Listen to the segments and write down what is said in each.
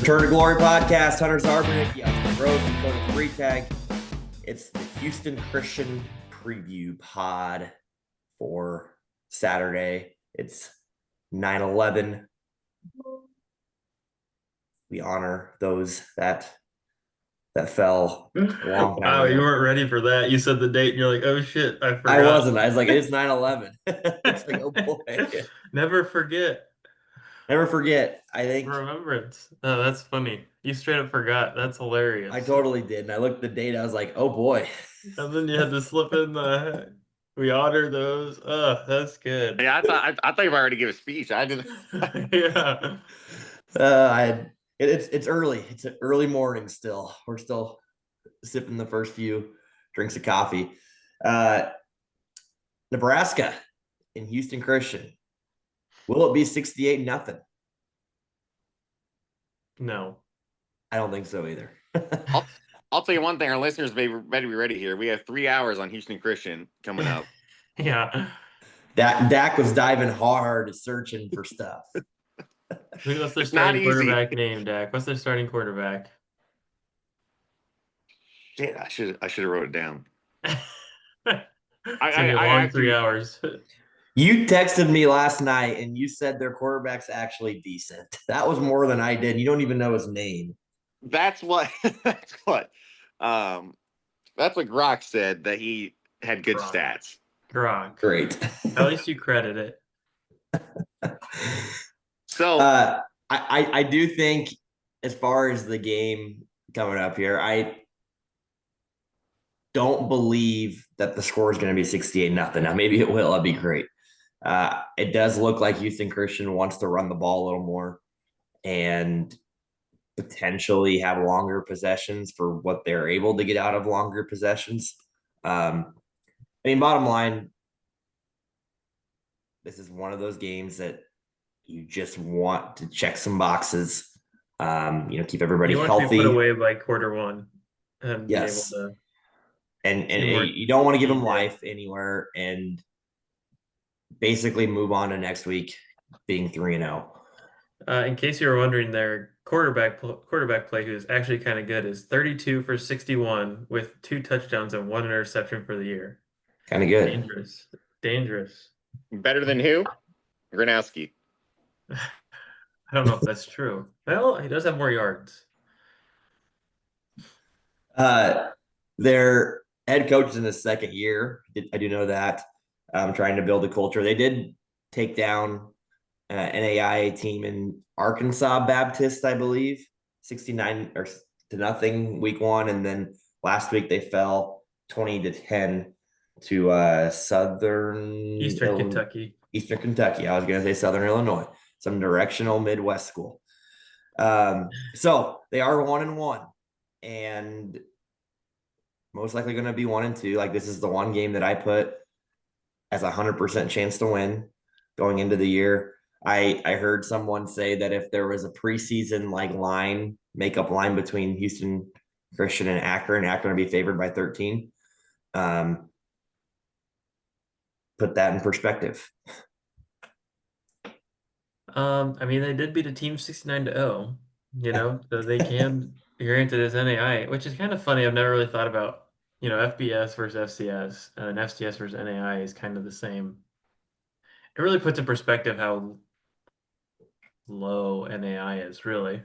Return to Glory podcast. Hunter Zarbernick, Austin Rose, and Cody Freetag. It's the Houston Christian preview pod for Saturday. It's 9/11. We honor those that fell a long time Wow, ago. you weren't ready for that. You said the date and you're like, oh shit, I I forgot. wasn't. I was like, it is 9/11. It's like, oh boy. Never forget. Never forget. I think Remembrance. Oh, that's funny. You straight up forgot. That's I hilarious. totally did. And I looked at the date. I was like, oh boy. And then you had to slip in the we honor those. Oh, that's good. Yeah, I thought you were already give a speech. I didn't. Yeah. It's early. It's an early morning still. We're still sipping the first few drinks of coffee. Nebraska in Houston Christian. Will it be 68-0? No. I don't think so either. I'll tell you one thing. Our listeners better be ready here. We have 3 hours on Houston Christian coming up. Yeah. Dak was diving hard, searching for stuff. What's their It's not starting easy. quarterback name, Dak? What's their starting quarterback? Shit, I should have wrote it down. It's gonna be a long 3 hours. You texted me last night and you said their quarterback's actually decent. That was more than I did. You don't even know his name. That's what. That's what Grock said, that he had good Gronk. stats. Gronk. Great. At least you credit it. So I do think, as far as the game coming up here, I don't believe that the score is going to be 68-0. Now, maybe it will. That'd be great. It does look like Houston Christian wants to run the ball a little more and potentially have longer possessions for what they're able to get out of longer possessions. I mean, bottom line, this is one of those games that you just want to check some boxes, keep everybody You want healthy. to be put away by quarter one and Yes. be able to. And Teamwork. you don't want to give them Teamwork. life anywhere and basically move on to next week being 3-0. In case you were wondering, their quarterback play, who is actually kind of good, is 32 for 61 with 2 touchdowns and 1 interception for the year. Kind of good. Dangerous. Dangerous. better than who? Gronowski. I don't know if that's true. Well, he does have more yards. Their head coach is in his second year. I do know that. Trying to build a culture. They did take down NAIA team in Arkansas Baptist, I believe, 69-0 week 1, and then last week they fell 20-10 to Eastern Kentucky. Eastern Kentucky. I was going to say Southern Illinois, some directional Midwest school. So they are 1-1, and most likely going to be 1-2. Like, this is the one game that I put as 100% chance to win going into the year. I heard someone say that if there was a preseason makeup line between Houston Christian and Akron would be favored by 13. Put that in perspective. I mean, they did beat a team 69-0, so they can, granted, it's NAI, which is kind of funny. I've never really thought about, FBS versus FCS, and FCS versus NAI is kind of the same. It really puts in perspective how low NAI is, really.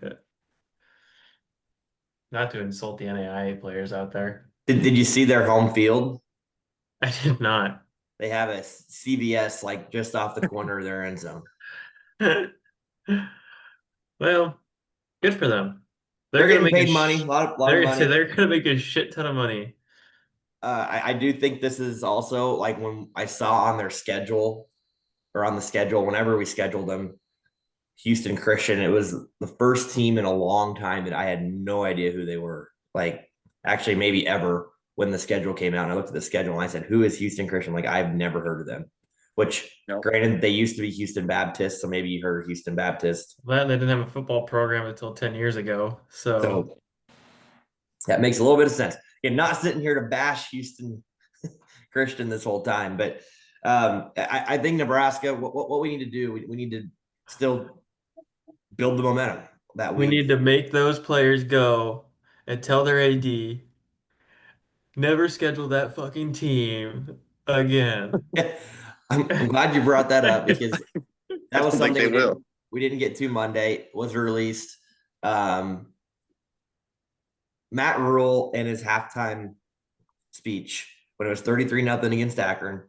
Not to insult the NAI players out there. Did you see their home field? I did not. They have a CVS just off the corner of their end zone. Well, good for them. They're gonna getting make paid money, a lot of money. They're gonna make a shit ton of money. I do think this is also when I saw on their schedule, or on the schedule, whenever we scheduled them, Houston Christian, it was the first team in a long time that I had no idea who they were. Actually, maybe ever, when the schedule came out and I looked at the schedule and I said, who is Houston Christian? I've never heard of them, which granted, they used to be Houston Baptist. So maybe you heard of Houston Baptist. Well, they didn't have a football program until 10 years ago. So that makes a little bit of sense. Again, not sitting here to bash Houston Christian this whole time, but I think Nebraska, what we need to do, we need to still build the momentum. that We need to make those players go and tell their AD, never schedule that fucking team again. I'm glad you brought that up because I that was don't think something they will. we didn't get to Monday. Was released. Matt Rule in his halftime speech when it was 33-0 against Akron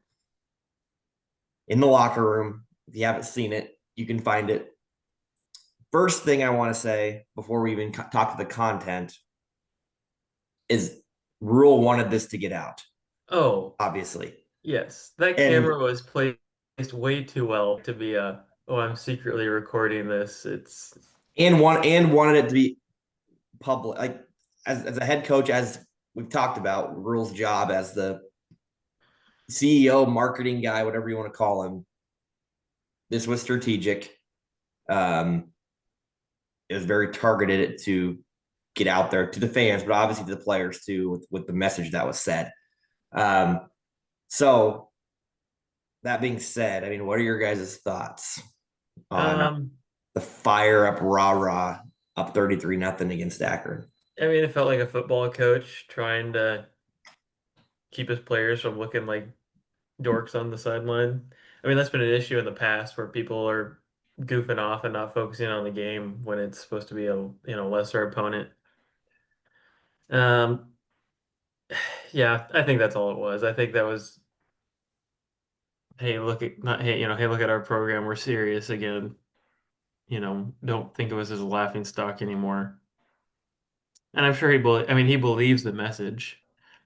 in the locker room. If you haven't seen it, you can find it. First thing I want to say before we even talk to the content is Rule wanted this to get out, Oh, obviously. yes. That And camera was placed way too well to be oh, I'm secretly recording this. It's wanted it to be public. Like as a head coach, as we've talked about, Rule's job as the CEO, marketing guy, whatever you want to call him. This was strategic. It was very targeted to get out there to the fans, but obviously to the players too, with the message that was said. So that being said, I mean, what are your guys' thoughts on the fire up rah up 33-0 against Akron? I mean, it felt like a football coach trying to keep his players from looking like dorks on the sideline. I mean, that's been an issue in the past where people are goofing off and not focusing on the game when it's supposed to be a lesser opponent. Um, yeah, I think that's all it was. I think that was, hey, look at not hey, hey, look at our program. We're serious again. Don't think of us as a laughing stock anymore. And I'm sure he believes the message.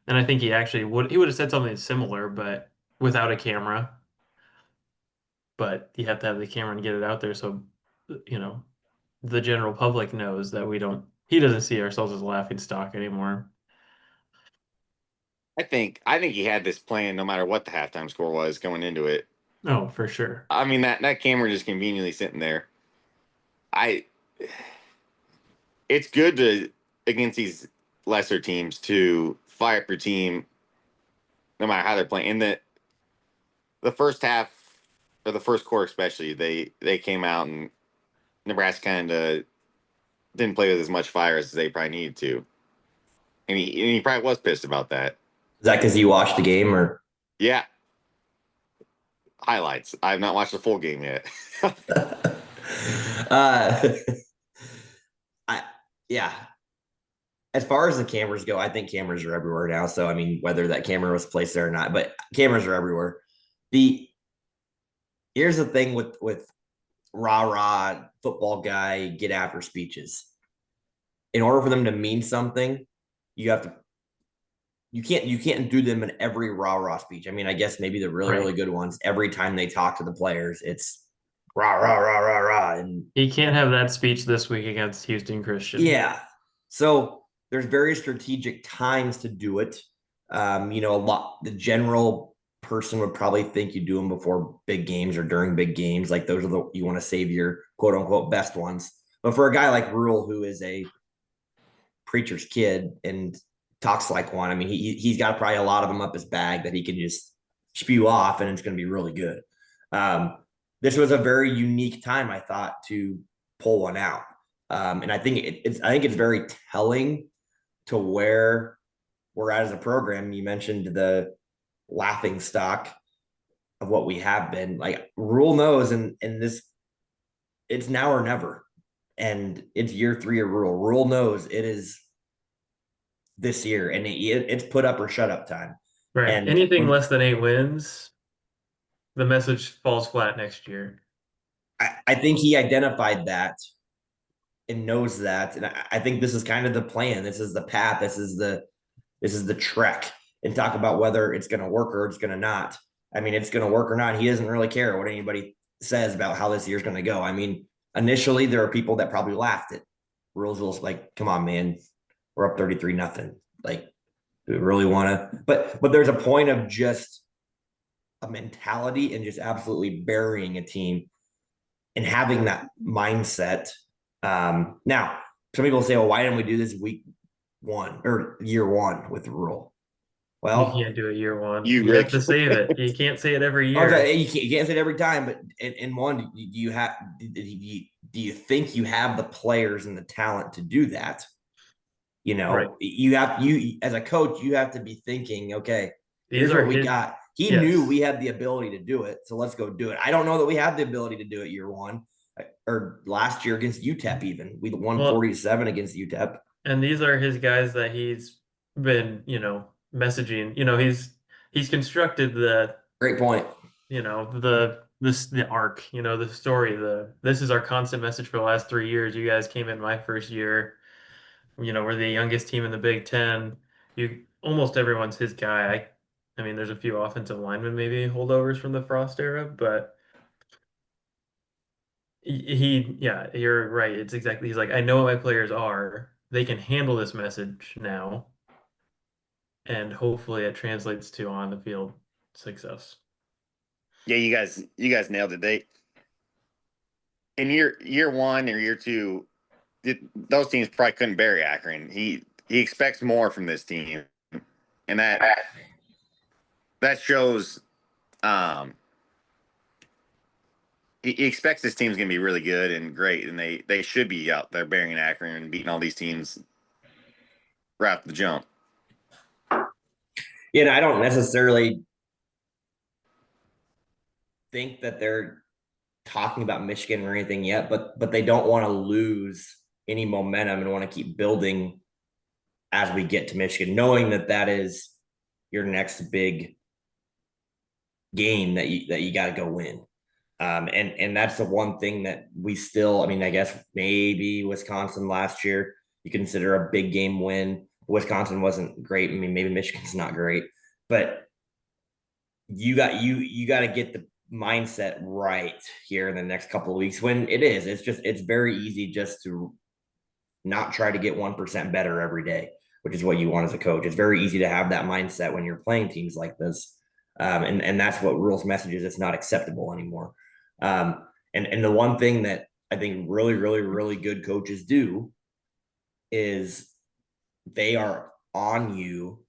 And I think he would have said something similar, but without a camera. But you have to have the camera and get it out there so the general public knows that he doesn't see ourselves as a laughing stock anymore. I think he had this plan no matter what the halftime score was going into it. Oh, for sure. I mean that camera just conveniently sitting there. It's good to against these lesser teams to fire up your team no matter how they're playing. In the first half or the first quarter especially, they came out and Nebraska kind of didn't play with as much fire as they probably needed to. And he probably was pissed about that. Is that because you watched the game or? Yeah. Highlights. I have not watched the full game yet. Yeah. As far as the cameras go, I think cameras are everywhere now. So I mean, whether that camera was placed there or not, but cameras are everywhere. Here's the thing with rah football guy get after speeches. In order for them to mean something, you can't do them in every rah speech. I mean, I guess maybe the really good ones, every time they talk to the players, it's rah, and he can't have that speech this week against Houston Christian. Yeah. So there's very strategic times to do it. The general person would probably think you do them before big games or during big games. Like those are you want to save your quote unquote best ones. But for a guy like Rule, who is a preacher's kid and talks like one, I mean, he's got probably a lot of them up his bag that he can just spew off and it's going to be really good. This was a very unique time, I thought, to pull one out. And I think it's very telling to where we're at as a program. You mentioned the laughing stock of what we have been. Like Rule knows, and this, it's now or never. And it's year 3 of Rule. Rule knows it is this year, and it's put up or shut up time. Right. And anything less than 8 wins, the message falls flat next year. I think he identified that and knows that, and I think this is kind of the plan. This is the path. This is the trek. And talk about whether it's going to work or it's going to not. I mean, it's going to work or not. He doesn't really care what anybody says about how this year's going to go. I mean, initially there are people that probably laughed at Rules. Like, come on, man, we're up 33-0. Like, do we really want to? But there's a point of just a mentality and just absolutely burying a team and having that mindset. Now, some people say, well, why didn't we do this week 1 or year 1 with the Rule? Well, you can't do it year 1. You have to save it. You can't say it every year. Okay, you can't say it every time, but in one, you do you think you have the players and the talent to do that? You know, Right. you as a coach, you have to be thinking, okay, These here's are what we his. got. He knew Yes. we had the ability to do it, so let's go do it. I don't know that we have the ability to do it year one or last year against UTEP. Even we won Well, 47 against UTEP. and these are his guys that he's been, messaging. He's constructed the, Great point. the arc, the story, this is our constant message for the last 3 years. You guys came in my first year. We're the youngest team in the Big Ten. Almost everyone's his guy. I mean, there's a few offensive linemen, maybe holdovers from the Frost era, but yeah, you're right. It's exactly, he's like, I know what my players are. They can handle this message now, and hopefully it translates to on the field success. Yeah, you guys nailed it. They in year one or year two, those teams probably couldn't bury Akron. He expects more from this team, and that shows. He expects this team's gonna be really good and great, and they should be out there burying Akron and beating all these teams right off the jump. I don't necessarily think that they're talking about Michigan or anything yet, but they don't want to lose any momentum and want to keep building as we get to Michigan, knowing that that is your next big game that you got to go win. And that's the one thing that we still, I mean, I guess maybe Wisconsin last year, you consider a big game win. Wisconsin wasn't great. I mean, maybe Michigan's not great, but you got to get the mindset right here in the next couple of weeks when it's very easy just to not try to get 1% better every day, which is what you want as a coach. It's very easy to have that mindset when you're playing teams like this. And that's what Rhule's message is. It's not acceptable anymore. And the one thing that I think really, really, really good coaches do is they are on you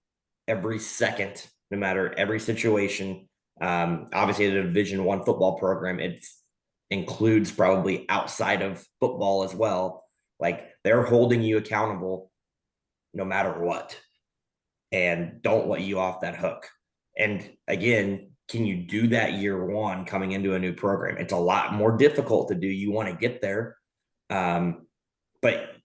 every second, no matter every situation. Obviously, the Division I football program, it includes probably outside of football as well. Like they're holding you accountable no matter what, and don't let you off that hook. And again, can you do that year one coming into a new program? It's a lot more difficult to do. You want to get there, but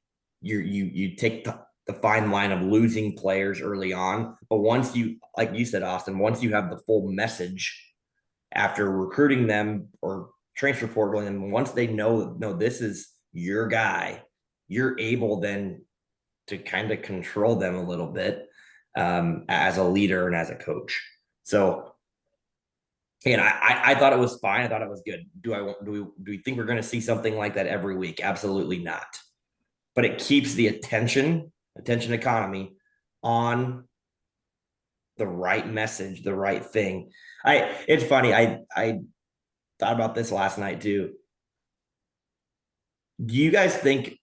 you take the fine line of losing players early on. But once you, like you said, Austin, once you have the full message after recruiting them or transfer portaling them, once they know, no, this is your guy, you're able then to kind of control them a little bit as a leader and as a coach. So, and I thought it was fine. I thought it was good. Do we think we're going to see something like that every week? Absolutely not. But it keeps the attention economy on the right message, the right thing. It's funny. I thought about this last night too. Do you guys think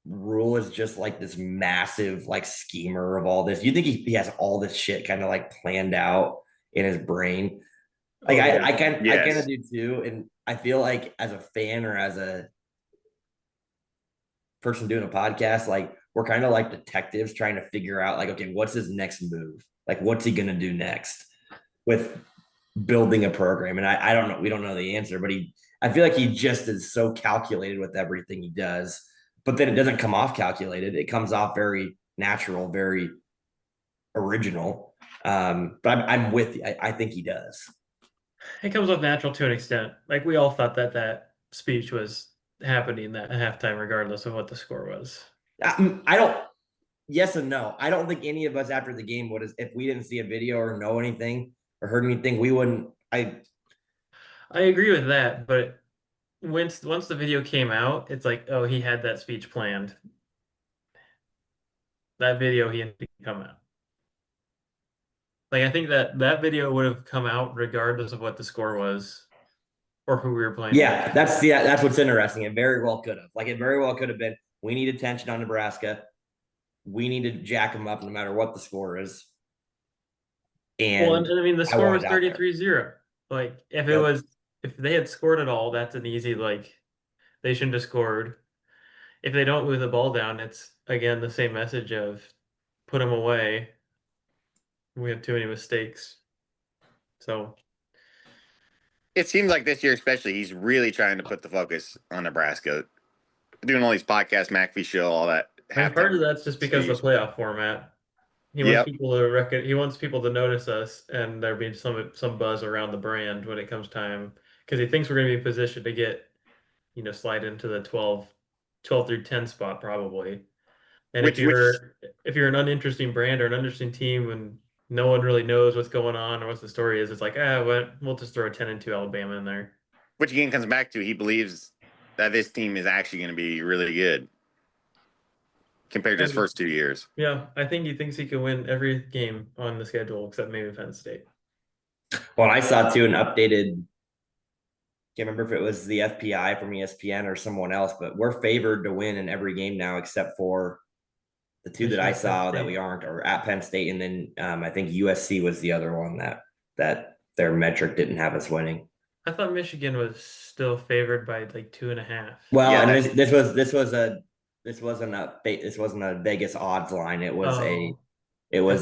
Rhule is just like this massive like schemer of all this? Do you think he has all this shit kind of like planned out in his brain? Like I kind of do too, and I feel like as a fan or as a person doing a podcast, like we're kind of like detectives trying to figure out like, okay, what's his next move? Like, what's he gonna do next with building a program? And I don't know, we don't know the answer, but I feel like he just is so calculated with everything he does, but then it doesn't come off calculated. It comes off very natural, very original. But I'm with you. I think he does. It comes off natural to an extent. Like we all thought that speech was happening at halftime, regardless of what the score was. I don't. Yes and no. I don't think any of us after the game would, if we didn't see a video or know anything or heard anything, we wouldn't. I agree with that, but once the video came out, it's like, oh, he had that speech planned. That video he had to come out. Like I think that video would have come out regardless of what the score was or who we were playing. Yeah, that's what's interesting. It very well could have. Like it very well could have been. We need attention on Nebraska. We need to jack them up no matter what the score is. And I mean, the score was 33-0. Like if they had scored it all, that's an easy like They shouldn't have scored. If they don't move the ball down, it's again the same message of put them away. We have too many mistakes. So It seems like this year, especially, he's really trying to put the focus on Nebraska. Doing all these podcasts, McAfee show, all that. I mean, part of Halftime that's just because of speech. the playoff format. He wants Yep. people to he wants people to notice us, and there be some buzz around the brand when it comes time, because he thinks we're going to be in position to get, slide into the 12 through 10 spot probably. And Which if you're an uninteresting brand or an uninteresting team and no one really knows what's going on or what the story is, it's like, we'll just throw a 10-2 Alabama in there. which again comes back to he believes that this team is actually going to be really good compared to his first 2 years. Yeah, I think he thinks he can win every game on the schedule except maybe Penn State. Well, I saw too an updated. Can't remember if it was the FPI from ESPN or someone else, but we're favored to win in every game now, except for the two that I Michigan, Penn saw that State. we aren't, or at Penn State, and then I think USC was the other one that their metric didn't have us winning. I thought Michigan was still favored by like 2.5. Well, Yeah, and this wasn't a Vegas odds line. It was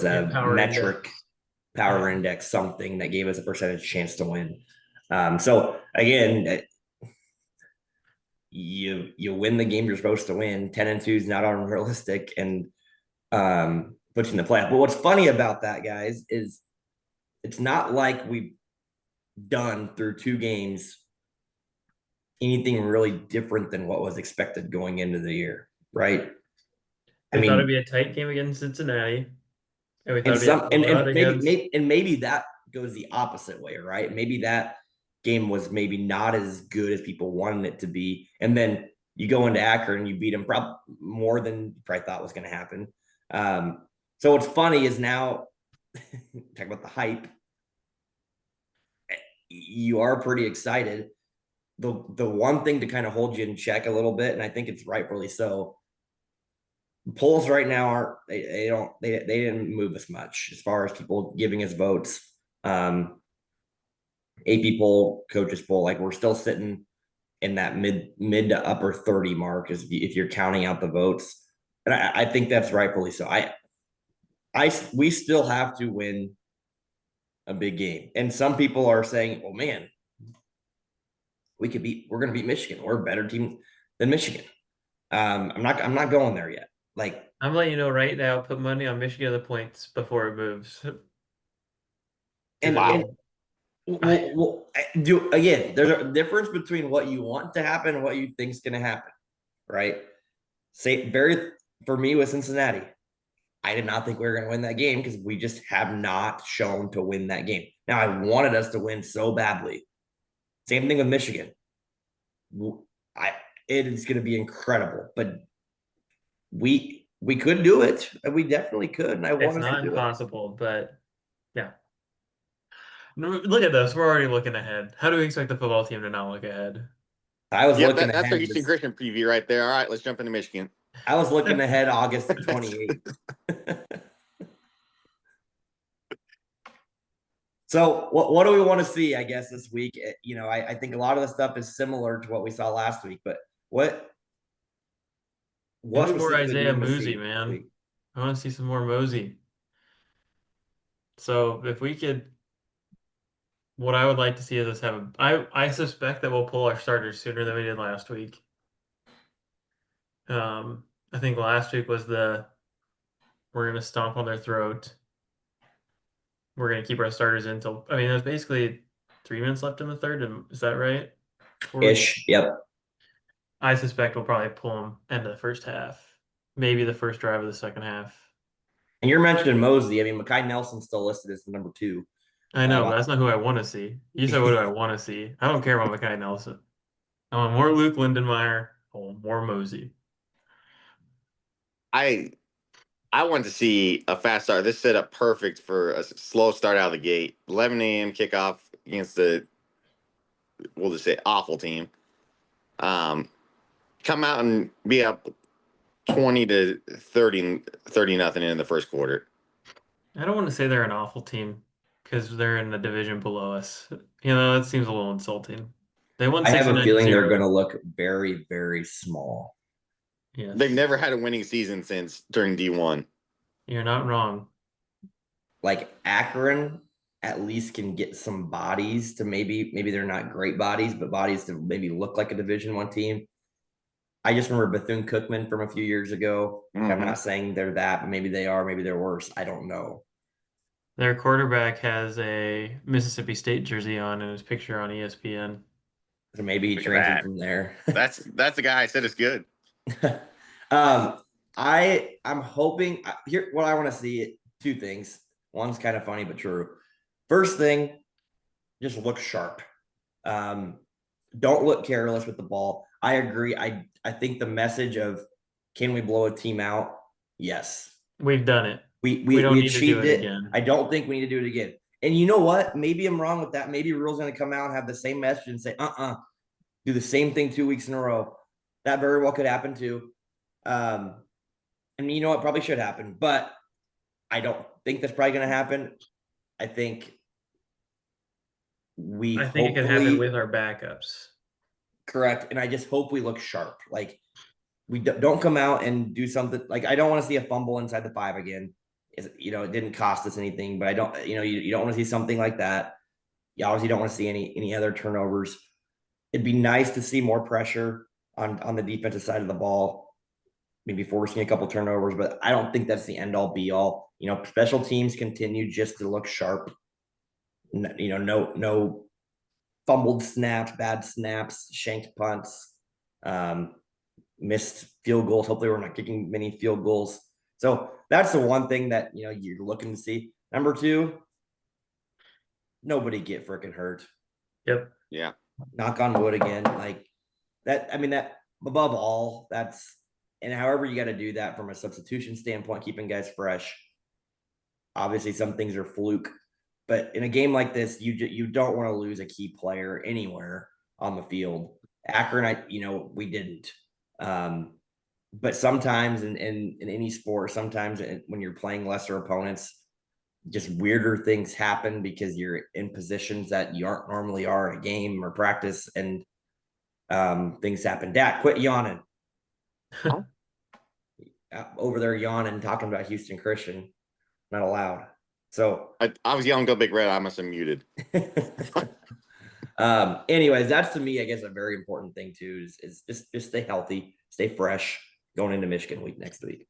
a Power metric index. power Yeah. index something that gave us a percentage chance to win. So again, you win the game you're supposed to win. 10-2 is not unrealistic, and puts you in the playoff. But what's funny about that, guys, is it's not like we've done through 2 games anything really different than what was expected going into the year, right? We thought it'd be a tight game against Cincinnati, and we thought it'd be a blowout against. maybe that goes the opposite way, right? Maybe that game was maybe not as good as people wanted it to be, and then you go into Akron and you beat them probably more than you probably thought was going to happen. So what's funny is now talk about the hype. You are pretty excited. The one thing to kind of hold you in check a little bit, and I think it's rightfully so. Polls right now aren't they didn't move as much as far as people giving us votes. AP poll, coaches poll, like we're still sitting in that mid to upper 30 mark if you're counting out the votes, and I think that's rightfully so. We still have to win a big game, and some people are saying, "Oh man, we're going to beat Michigan. We're a better team than Michigan." I'm not going there yet. Like I'm letting you know right now, put money on Michigan the points before it moves. and, Wow. and do again, there's a difference between what you want to happen and what you think is going to happen, right? For me with Cincinnati, I did not think we were going to win that game because we just have not shown to win that game. Now I wanted us to win so badly. Same thing with Michigan. It is going to be incredible, but we could do it. We definitely could, and I It's wanted not to do it. impossible, but yeah. Look at this. We're already looking ahead. How do we expect the football team to not look ahead? I was looking that's ahead. our Houston Christian preview right there. All right, let's jump into Michigan. I was looking ahead August 28th. So what do we want to see, I guess, this week? I think a lot of the stuff is similar to what we saw last week, but what More specifically do you Isaiah wanna see Mosey, this man. week? I want to see some more Mosey. So if we could, what I would like to see is us have I suspect that we'll pull our starters sooner than we did last week. I think last week was we're gonna stomp on their throat. We're gonna keep our starters until, I mean, there's basically 3 minutes left in the third, is that right? Ish. Yep. I suspect we'll probably pull them into the first half, maybe the first drive of the second half. And you're mentioning Mosey. I mean, Mekhi Nelson's still listed as the number 2. I know, but that's not who I want to see. You said, what do I want to see? I don't care about Mekhi Nelson. I want more Luke Lindenmeyer. I want more Mosey. I want to see a fast start. This set up perfect for a slow start out of the gate. 11 a.m. kickoff against we'll just say awful team. Come out and be up 20 to 30 nothing in the first quarter. I don't want to say they're an awful team because they're in the division below us. That seems a little insulting. They won I have a 69 to feeling they're 0. going to look very, very small. Yes. They've never had a winning season since during D1. You're not wrong. Like Akron at least can get some bodies to maybe they're not great bodies, but bodies to maybe look like a Division I team. I just remember Bethune-Cookman from a few years ago. I'm Mhm. not saying they're that, but maybe they are, maybe they're worse. I don't know. Their quarterback has a Mississippi State jersey on and his picture on ESPN. So maybe he Look at transferred that. from there. That's the guy I said is good. I'm hoping here what I want to see two things. One's kind of funny but true. First thing, just look sharp. Don't look careless with the ball. I agree. I think the message of can we blow a team out? Yes. We've done it. We We don't need to do achieved it it. again. I don't think we need to do it again. And you know what? Maybe I'm wrong with that. Maybe Rhule's going to come out and have the same message and say, do the same thing 2 weeks in a row. That very well could happen too. And you know what? Probably should happen, but I don't think that's probably going to happen. I think I think it could happen with our backups. correct. And I just hope we look sharp. Like we don't come out and do something like I don't want to see a fumble inside the 5 again. It didn't cost us anything, but I don't, you don't want to see something like that. You obviously don't want to see any other turnovers. It'd be nice to see more pressure on the defensive side of the ball, maybe forcing a couple turnovers, but I don't think that's the end all be all. Special teams continue just to look sharp. No fumbled snaps, bad snaps, shanked punts, missed field goals. Hopefully, we're not kicking many field goals. So that's the one thing that you're looking to see. Number two, nobody get freaking hurt. Yep. Yeah. Knock on wood again. Like that. I mean, that above all, and however you got to do that from a substitution standpoint, keeping guys fresh. Obviously, some things are fluke, but in a game like this, you don't want to lose a key player anywhere on the field. Akron, we didn't. But sometimes in any sport, sometimes when you're playing lesser opponents, just weirder things happen because you're in positions that you aren't normally are in a game or practice, and things happen. Dak, quit yawning. Over there yawning, talking about Houston Christian. Not allowed. So I was yelling "Go Big Red." I must have muted. Anyways, that's to me, I guess, a very important thing too. Is just stay healthy, stay fresh going into Michigan week next week.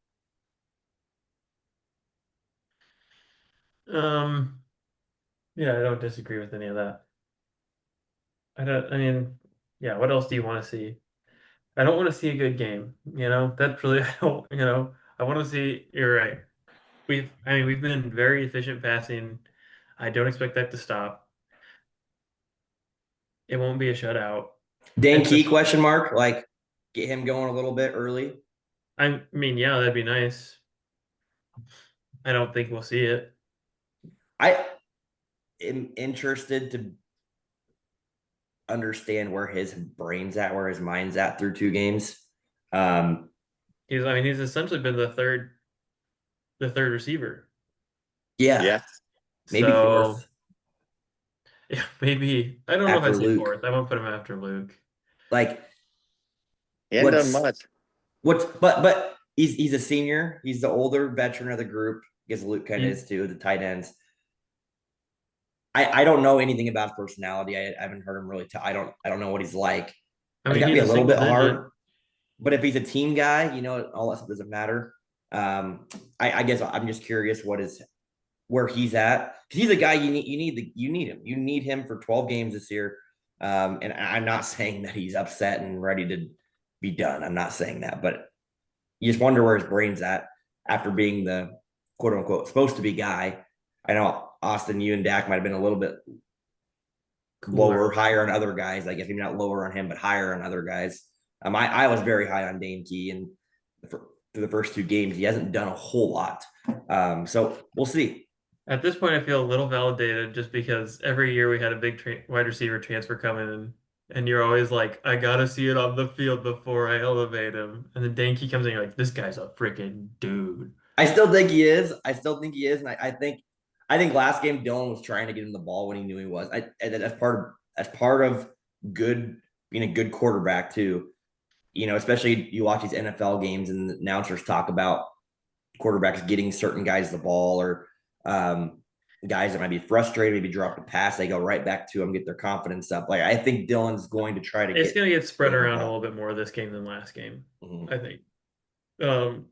Yeah, I don't disagree with any of that. I mean, yeah, what else do you want to see? I don't want to see a good game. That's really, I don't, I want to see, you're right. We've been very efficient passing. I don't expect that to stop. It won't be a shutout. Dan Key question mark, like get him going a little bit early. I mean, yeah, that'd be nice. I don't think we'll see it. I am interested to understand where his brain's at, where his mind's at through 2 games. He's essentially been the third receiver. Yeah. Maybe fourth. Yeah, maybe. I don't know if I'd say fourth. I won't put him after Luke. Like he hasn't done much. But he's a senior. He's the older veteran of the group. I guess Luke kind of is too, the tight ends. I don't know anything about personality. I haven't heard him really. I don't know what he's like. I mean, it's gotta be a little bit hard. But if he's a team guy, all that stuff doesn't matter. I guess I'm just curious where he's at, because he's a guy you need him. You need him for 12 games this year. And I'm not saying that he's upset and ready to be done. I'm not saying that, but you just wonder where his brain's at after being the quote unquote supposed to be guy. I know Austin, you and Dak might have been a little bit lower, higher on other guys. I guess maybe not lower on him, but higher on other guys. I was very high on Dane Key, and through the first 2 games, he hasn't done a whole lot. So we'll see. At this point, I feel a little validated just because every year we had a big wide receiver transfer coming in, and you're always like, I gotta see it on the field before I elevate him. And then Dane Key comes in, you're like, this guy's a freaking dude. I still think he is. And I think last game Dylan was trying to get him the ball when he knew he was. That's part of good, being a good quarterback too. Especially you watch these NFL games and the announcers talk about quarterbacks getting certain guys the ball, or guys that might be frustrated, maybe drop a pass, they go right back to them, get their confidence up. Like I think Dylan's going to try to It's get going to get spread the around a ball. little bit more this game than last game, Mhm. I think. Um,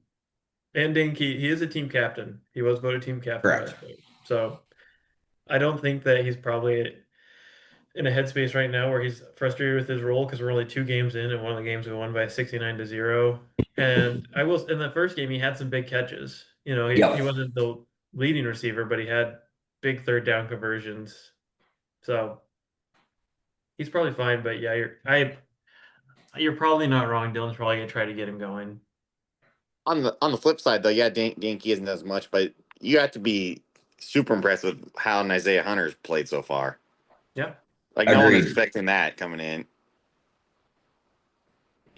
and Dinky, he is a team captain. He was voted team captain by Correct. the coach. So I don't think that he's probably in a headspace right now where he's frustrated with his role because we're only 2 games in, and one of the games we won by 69-0. And I will in the first game he had some big catches. He Yep. wasn't the leading receiver, but he had big third down conversions. So he's probably fine. But yeah, you're probably not wrong. Dylan's probably gonna try to get him going. On the flip side, though, yeah, Dinky isn't as much, but you have to be super impressed with how Isaiah Hunter's played so far. Yeah. Like no one was Agreed. expecting that coming in.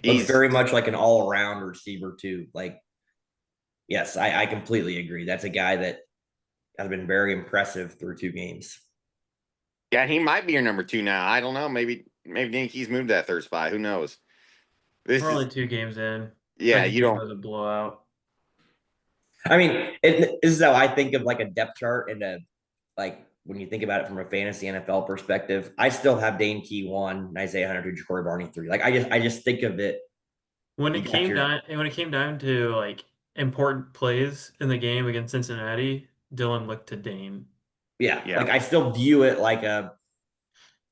Looks He's very much like an all-around receiver too. Like, yes, I completely agree. That's a guy that has been very impressive through 2 games. yeah, he might be your number 2 now. I don't know. Maybe Dinky's moved to that third spot. Who knows? This We're only is 2 games in. yeah. Second You game don't. was a blowout. I mean, this is how I think of like a depth chart, and like when you think about it from a fantasy NFL perspective. I still have Dane Key 1, Isaiah Hunter 2, Jacory Barney 3. Like I just think of it. When You it got came your down to like important plays in the game against Cincinnati, Dylan looked to Dane. yeah. Yeah. Like I still view it like a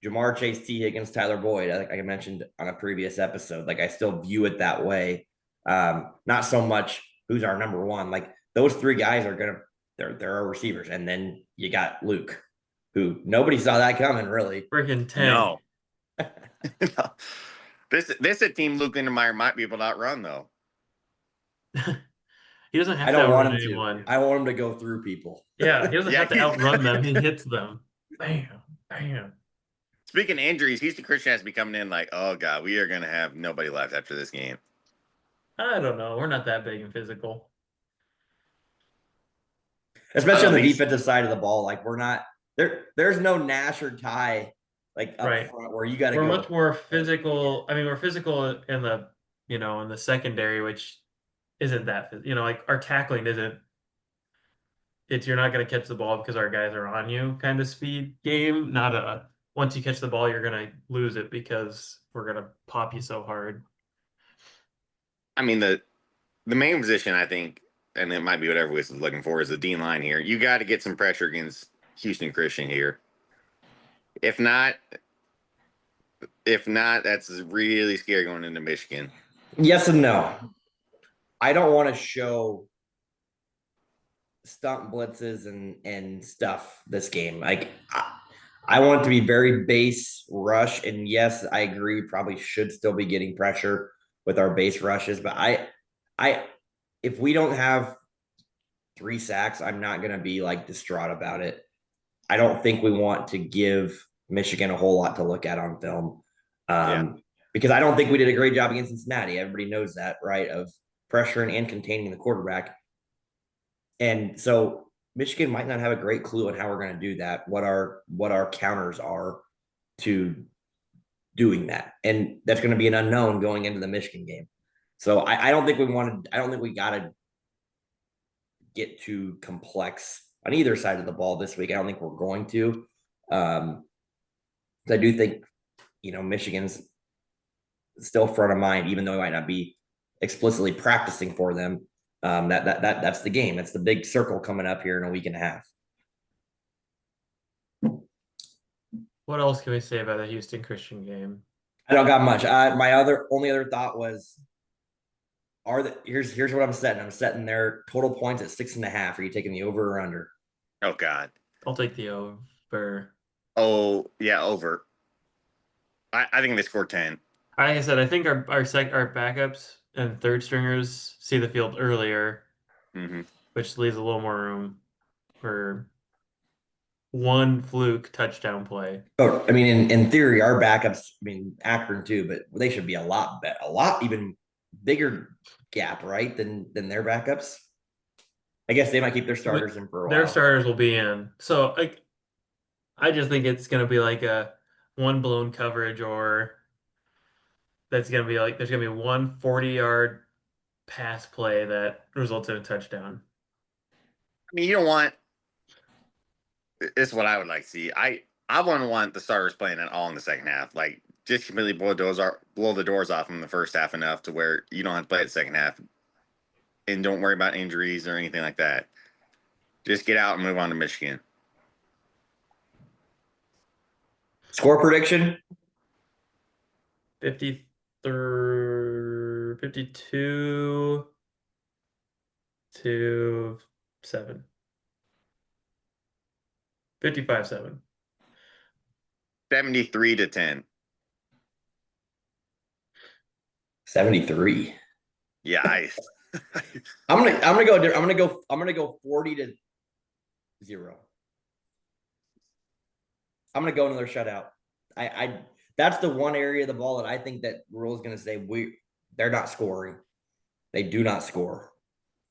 Jamar Chase, T Higgins, Tyler Boyd. Like I mentioned on a previous episode. Like I still view it that way. Not so much who's our number one. Like those 3 guys are gonna they're our receivers, and then you got Luke, who nobody saw that coming really. Freaking tank. No. This a team Luke Lindemeyer might be able to outrun though. He doesn't I have to don't want outrun him to. anyone. I want him to go through people. Yeah, he doesn't Yeah, have to outrun them. He hits them. Bam, bam. Speaking of injuries, Houston Christian has to be coming in like, oh god, we are gonna have nobody left after this game. I don't know. We're not that big and physical. Especially on the think- defensive side of the ball. Like we're not there. There's no Nash or Ty like up Right. front where you got to We're go. much more physical. I mean, we're physical in the secondary, which isn't that, like our tackling isn't. It's you're not going to catch the ball because our guys are on you kind of speed game. Not a once you catch the ball, you're going to lose it because we're going to pop you so hard. I mean the main position I think, and it might be what everyone's looking for, is the D line here. You got to get some pressure against Houston Christian here. If not, that's really scary going into Michigan. Yes and no. I don't want to show stunt blitzes and stuff this game. Like I want it to be very base rush. And yes, I agree. We probably should still be getting pressure with our base rushes. But if we don't have 3 sacks, I'm not going to be like distraught about it. I don't think we want to give Michigan a whole lot to look at on film. Because I don't think we did a great job against Cincinnati. Everybody knows that, right? Of pressuring and containing the quarterback. And so Michigan might not have a great clue on how we're going to do that, what our counters are to doing that. And that's going to be an unknown going into the Michigan game. So I don't think we got to get too complex on either side of the ball this week. I don't think we're going to. I do think, Michigan's still front of mind, even though we might not be explicitly practicing for them. That's the game. It's the big circle coming up here in a week and a half. What else can we say about the Houston Christian game? I don't got much. My only other thought was, here's what I'm setting. I'm setting their total points at 6.5. Are you taking the over or under? Oh god. I'll take the over. Oh yeah, over. I think they score 10. Like I said, I think our backups and third stringers see the field earlier, which leaves a little more room for one fluke touchdown play. Oh, I mean, in theory, our backups. I mean, Akron too, but they should be a lot even bigger gap, right? Than their backups. I guess they might keep their starters in for a while. Their starters will be in. So I just think it's going to be like a one blown coverage or that's gonna be like there's gonna be one 40-yard pass play that results in a touchdown. I mean, you don't want. This is what I would like to see. I wouldn't want the starters playing at all in the second half. Like, just completely blow the doors off them in the first half enough to where you don't have to play the second half, and don't worry about injuries or anything like that. Just get out and move on to Michigan. Score prediction? 52 to 7. 55-7. 73-10. 73. Yeah, I'm gonna go 40-0. I'm gonna go another shutout. I that's the one area of the ball that I think that Rule is gonna say they're not scoring. They do not score.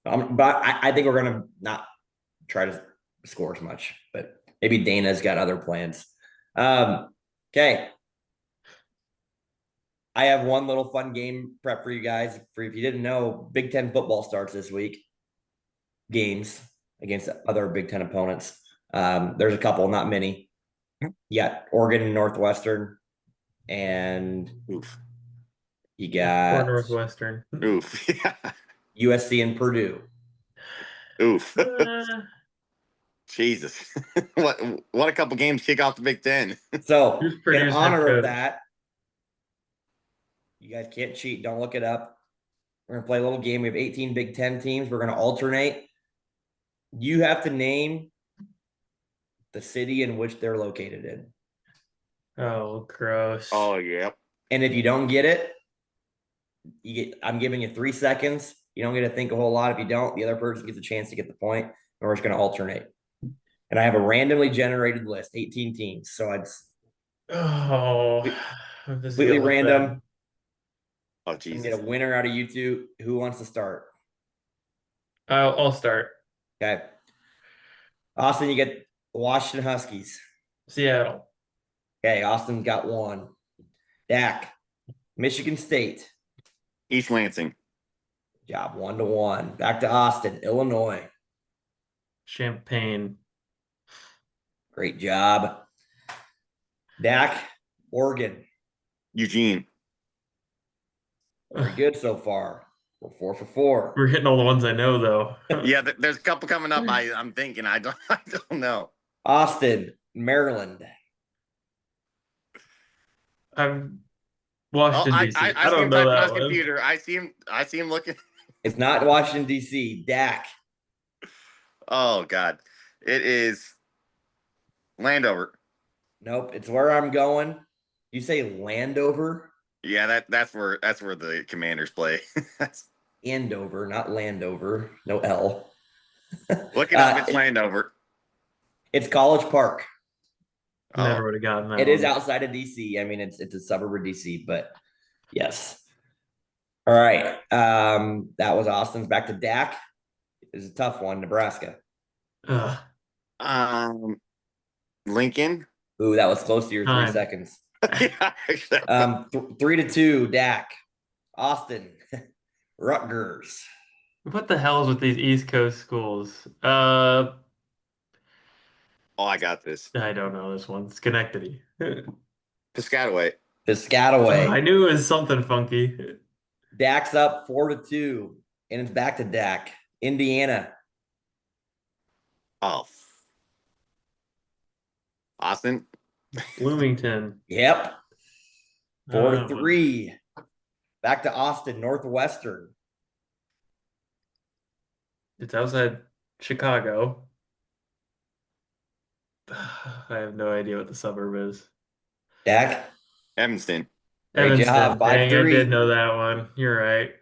But I think we're gonna not try to score as much, but maybe Dana's got other plans. Okay. I have one little fun game prep for you guys. For if you didn't know, Big Ten football starts this week. Games against other Big Ten opponents. There's a couple, not many. You got Oregon and Northwestern, and oof, you Or got Northwestern. oof, yeah, USC and Purdue. oof. Uh, Jesus, what a couple games kick off the Big Ten. So Who's in Purdue's head honor of coach? that, you guys can't cheat. Don't look it up. We're gonna play a little game. We have 18 Big Ten teams. We're gonna alternate. You have to name the city in which they're located in. Oh, gross. Oh, yep. And if you don't get it, I'm giving you 3 seconds. You don't get to think a whole lot. If you don't, the other person gets a chance to get the point, and we're just going to alternate. And I have a randomly generated list, 18 teams. So it's Oh, this is completely gonna look random. bad. Oh, You can Jesus. get a winner out of you two. Who wants to start? I'll start. Okay. Austin, you get the Washington Huskies. Seattle. Okay, Austin got one. Dak, Michigan State. East Lansing. Job 1-1. Back to Austin, Illinois. Champaign. Great job. Dak, Oregon. Eugene. Very good so far. We're 4 for 4. We're hitting all the ones I know, though. Yeah, there's a couple coming up. I'm thinking. I don't know. Austin, Maryland. I'm Oh, Washington, I D.C. I, I I see don't him know typing on that his one. computer. I see him looking. It's not Washington, D.C. Dak. Oh God, it is Landover. Nope, it's where I'm going. You say Landover? Yeah, that's where the Commanders play. Andover, not Landover. No L. Look it up. It's Landover. It's College Park. Never Oh, would have gotten that It one. is outside of DC. I mean, it's a suburb of DC, but yes. All right. That was Austin's. Back to Dak. It's a tough one. Nebraska. Ugh. Lincoln. Ooh, that was close to your 3 Time. seconds. Yeah, 3-2, Dak. Austin. Rutgers. What the hell is with these East Coast schools? oh, I got this. I don't know this one. Schenectady. Piscataway. Piscataway. I knew it was something funky. Dak's up 4-2, and it's back to Dak. Indiana. Oh, Austin. Bloomington. Yep. Oh, 4-3. Back to Austin. Northwestern. it's outside Chicago. I have no idea what the suburb is. Dak. Evanston. Great Evanston. job. Dang, I 5-3. did know that one. You're right.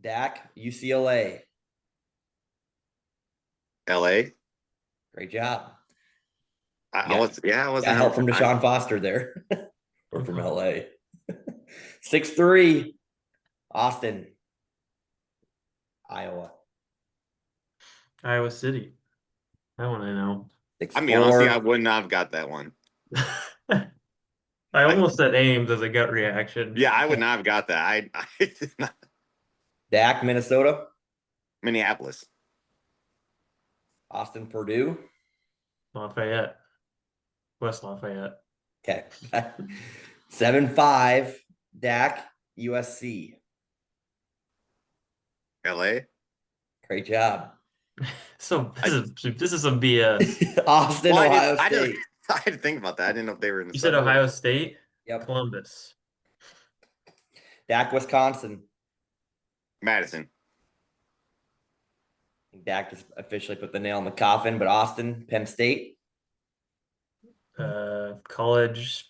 Dak. UCLA. L.A. Great job. I was Got help from Deshaun Foster there. We're from LA. 6-3. Austin. Iowa. Iowa City. That one I know. 6-4. I mean, honestly, I would not have got that one. I almost said Ames as a gut reaction. Yeah, I would not have got that. I did not. Dak, Minnesota. Minneapolis. Austin, Purdue. Lafayette. West Lafayette. Okay. 7-5. Dak, USC. LA. Great job. So this is some BS. Austin, Well, Ohio I State. had to think about that. I didn't know if they were in the You said suburbs. Ohio State? Yep. Columbus. Dak, Wisconsin. Madison. Dak just officially put the nail in the coffin, but Austin, Penn State. College.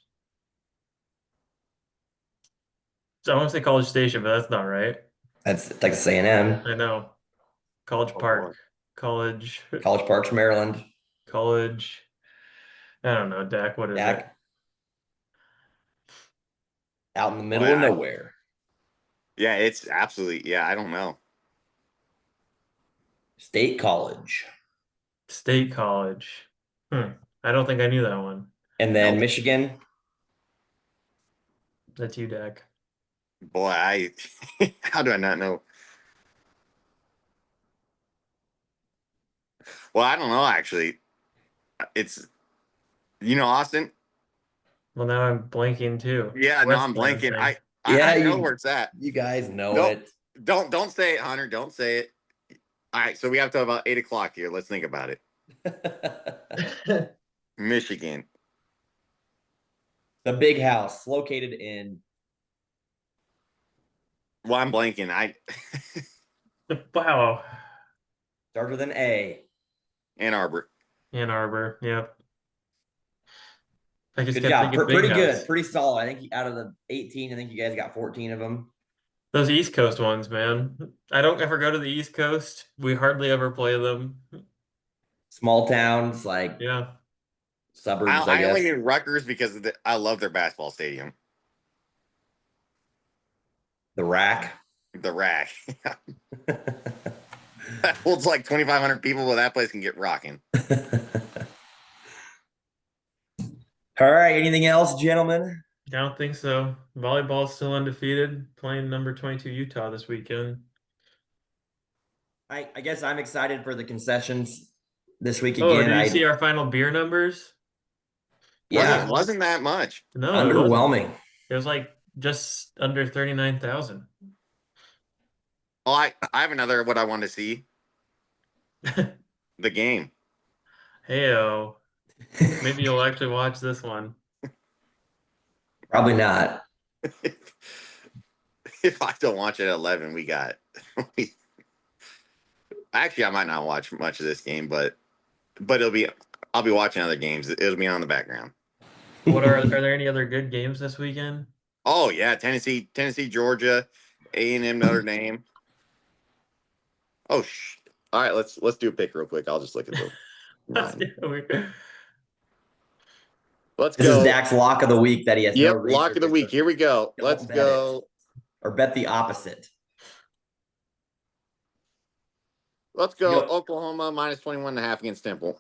So I want to say College Station, but that's not right. That's Texas A&M. I know. College Oh, Park. boy. College. College Parks, Maryland. College. I don't know, Dak. What is it? Dak. Out in the middle Boy, of nowhere. Yeah, it's absolutely. Yeah, I don't know. State College. State College. I don't think I knew that one. And then Nope. Michigan. That's you, Dak. Boy, how do I not know? Well, I don't know actually. It's Austin. Well, now I'm blanking too. Yeah, no, I'm blanking. Lansing. Yeah, I know you- where it's at. You guys know Nope. it. Don't say it, Hunter. Don't say it. All right, so we have to about 8 o'clock here. Let's think about it. Michigan. The Big House, located in Well, I'm blanking. Wow. starts with an A. Ann Arbor. Ann Arbor. Yep. I just Good kept job. thinking Big Pretty House. good. Pretty solid. I think out of the 18, I think you guys got 14 of them. Those East Coast ones, man. I don't ever go to the East Coast. We hardly ever play them. Small towns, like Yeah. suburbs, I I guess. only mean Rutgers because I love their basketball stadium. The Rack. The Rack. That holds like 2,500 people, but that place can get rocking. All right. Anything else, gentlemen? I don't think so. Volleyball's still undefeated, playing number 22 Utah this weekend. I guess I'm excited for the concessions this week Oh, again. did you see our final beer numbers? Yeah, Wasn't that much. No, it wasn't. underwhelming. It was like just under 39,000. Oh, I have another what I want to see. The game. Heyo. Maybe you'll actually watch this one. Probably not. If I don't watch it at 11, we got. Actually, I might not watch much of this game, but I'll be watching other games. It'll be on the background. Are there any other good games this weekend? Oh yeah, Tennessee, Georgia, A&M, Notre Dame. Oh all right, let's do a pick real quick. I'll just look at the line. Let's This go. is Dak's lock of the week that he has. Yep, no lock of the research, week. so Here we go. don't Let's bet go. it. Or bet the opposite. Let's go. Yep. Oklahoma minus 21.5 against Temple.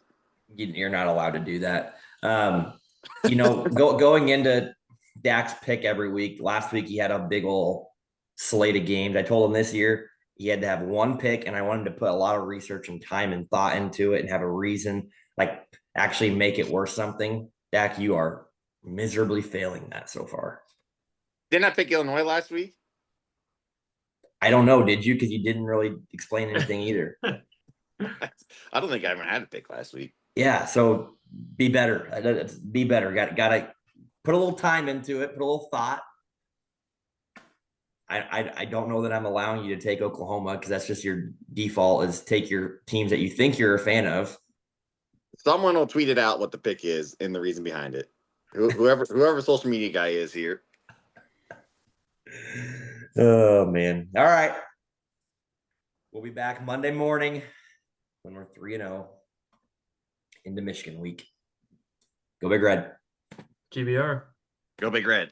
You're not allowed to do that. Going into Dak's pick every week. Last week he had a big old slate of games. I told him this year he had to have one pick, and I wanted to put a lot of research and time and thought into it and have a reason, like actually make it worth something. Dak, you are miserably failing that so far. Didn't I pick Illinois last week? I don't know. Did you? Because you didn't really explain anything either. I don't think I even had a pick last week. Yeah. So be better. Be better. Got to put a little time into it. Put a little thought. I don't know that I'm allowing you to take Oklahoma because that's just your default is take your teams that you think you're a fan of. Someone will tweet it out what the pick is and the reason behind it. Whoever social media guy is here. Oh man. All right. We'll be back Monday morning when we're 3-0 into Michigan week. Go Big Red. GBR. Go Big Red.